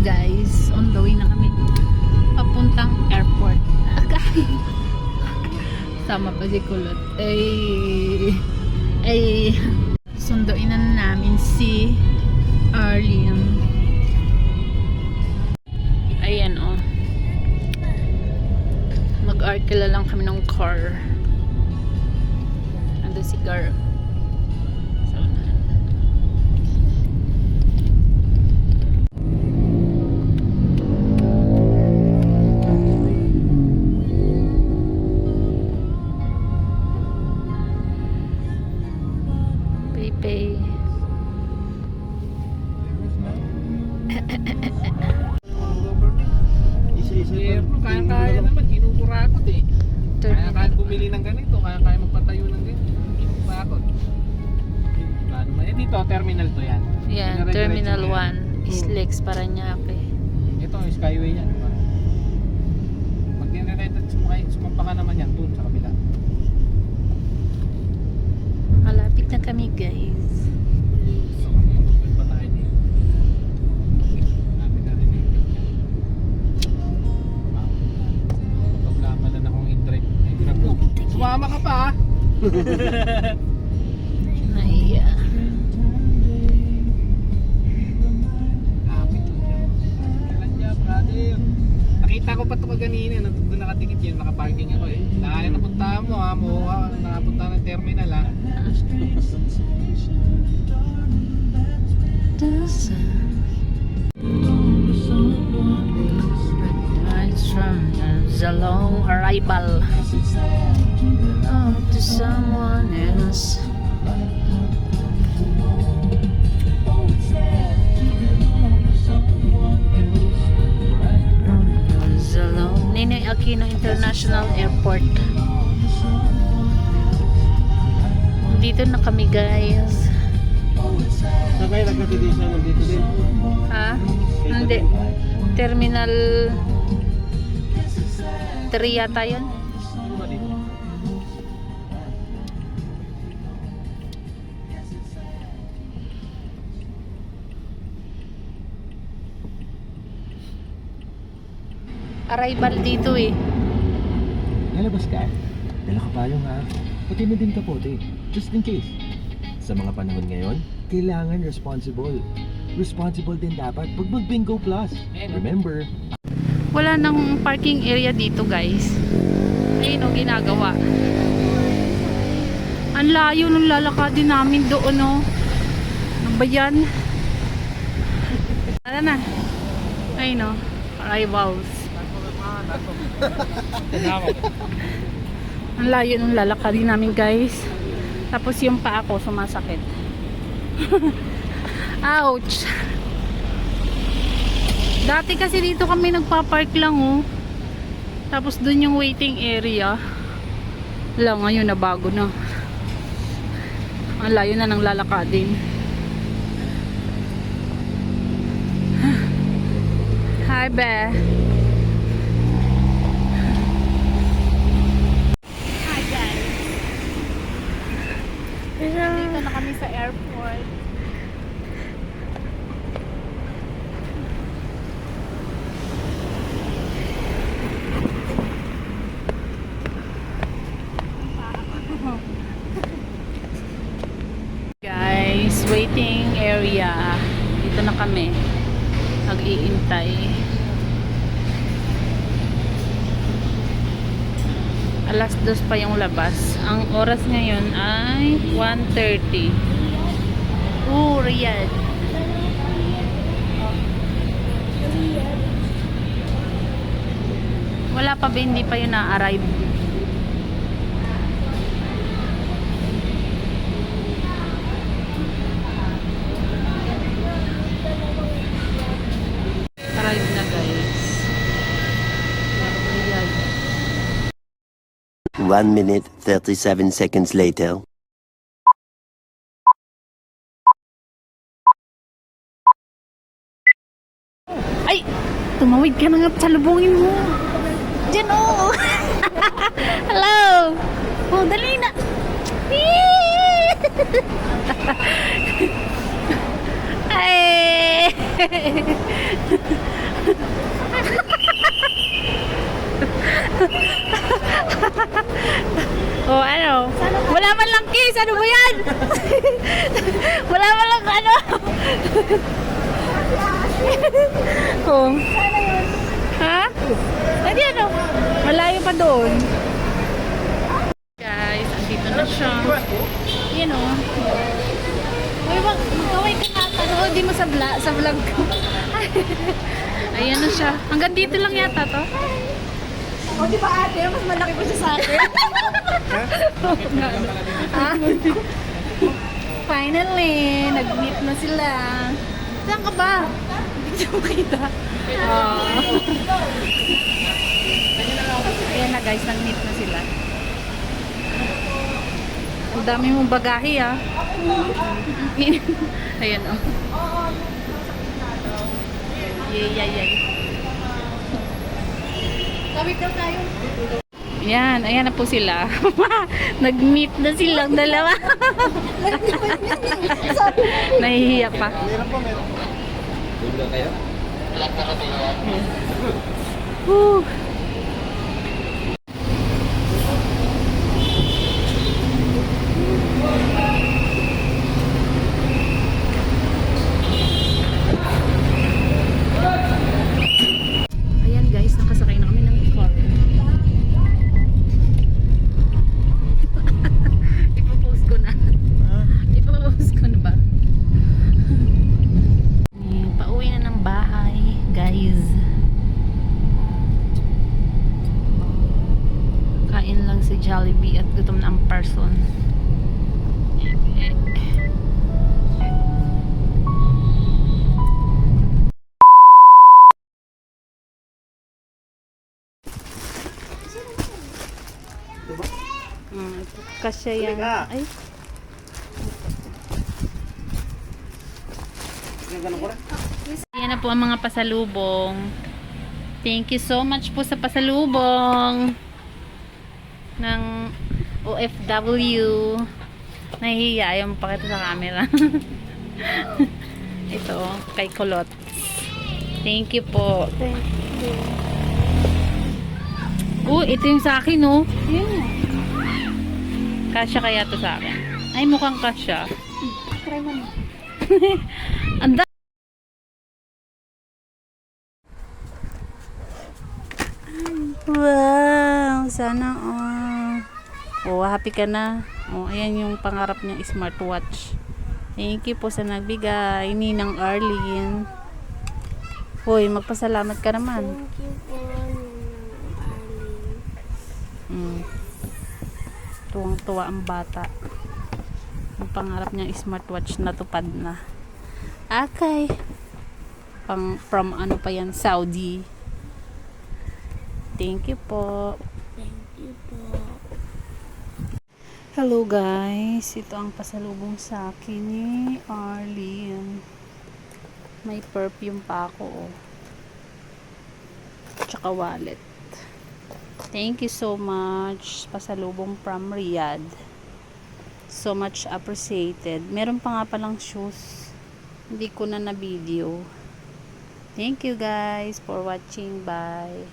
guys, on the way na kami papuntang airport. Sama pa si Kulot. Sunduin na namin si Arlene. Ayan oh. Mag-arkila lang kami ng car. Ando si Gar. Kaya naman, kinukurakot eh. Kaya bumili ng ganito, kaya magpatayo ng ganito. Kinukurakot. Paano ba? Dito, terminal to yan. Yan, Terminal 1. Islex, Parañaque. Ito, Skyway yan. Diba? Pag dinirete, sumampa ka naman yan, doon sa kabila. Malapit na kami guys. So, mag-open pa tayo dito. Malapit na rin eh. Paglaman na akong in-drive. Sumama ka pa ah! Naiya. Lapit lang siya. Kailan siya, brother? Nakita ko pa ito kaganina. Doon nakatikit yun. Nakaparking ako eh. Nakaya napunta mo ha. Nakapunta ng terminal ha. It's a long arrival. To someone else. Ninoy Aquino International Airport. Dito na kami guys. Sabay, nagkatidisyon nandito din. Ha? Hindi. Terminal 3 yata yun. Ano ba dito? Arrival dito eh. Lalabas ka? Dala ka payong ha? Pati na din kapote, just in case. Sa mga panahon ngayon, kailangan responsible. Responsible din dapat pag mag-Bingo Plus. Remember, Wala nang parking area dito guys. Ayun o ginagawa. Ang layo ng lalakadin namin doon o. Ano ba yan? Tara na. Ayun o. Arrivals. Ang layo ng lalakadin namin guys. Tapos yung paa ko sumasakit. Ouch. Dati kasi dito kami nagpa-park lang oh. Tapos dun yung waiting area. Wala, ngayon na bago na. Ang layo na ng lalakadin. Hi be. Hi guys. Dito na kami sa airport. Guys, waiting area. Dito na kami. Nag-iintay. Alas 2 pa yung labas. Ang oras ngayon ay 1:30. Riyadh. Wala pa ba, hindi pa yun na-arrive. Arrive na guys. Riyadh. 1 minute 37 seconds later. Ay! Tumawid ka na nga, salubungin mo. Diyan oh! Hello! Oh, dali na! Ay! Oh, ano? Wala man lang kiss. Ano ba yan? Wala man lang ano? Oh. Ha? Hindi ano? Malayo pa doon. Guys, andito na siya. Yan o. Uy, magkaway ka nga. Panood di mo sa vlog ko. Ayan na siya. Hanggang dito lang yata to. O, di ba ate? Mas malaki pa siya sa akin. Ah. Finally, nag-meet na sila. Saan ka ba? Hindi ko makita. Ayan na guys, nag-meet na sila. Ang dami mong bagahe ah. Ayan oh. Yay. Kawit daw tayo. Yan, ayan na po sila. Nag-meet na silang dalawa. Nahihiya pa. Bibla kayo? Whew. Ayan guys, nakasakay na kami ng car. Ipopost ko na. Ipopost ko na ba? Pauwi na ng bahay, guys. Kain lang si Jollibee at gutom na ang person. Kasya yan. Ay, yan na po ang mga pasalubong. Thank you so much po sa pasalubong ng OFW. Nahihiya, ayaw pakita sa camera. Ito, kay Kulot. Thank you po. Thank you. Oh, ito yung sa akin, oh. Yun. Kasya kaya to sa akin. Ay, mukhang kasya. Try mo na. Anda. Wow, sana oh, happy ka na. Oh, ayan yung pangarap niyang smartwatch. Thank you po sa nagbigay, Ninang Arlene. Hoy, magpasalamat ka naman. Thank you po, Arlene. Tuwang-tuwa ang bata. Ang pangarap niyang smartwatch natupad na. Okay. From ano pa yan, Saudi. Thank you po. Thank you po. Hello guys, ito ang pasalubong sa akin ni Arlene. May perfume pa ako, oh. Tsaka wallet. Thank you so much. Pasalubong from Riyadh. So much appreciated. Meron pa nga palang shoes. Hindi ko na video. Thank you guys for watching. Bye.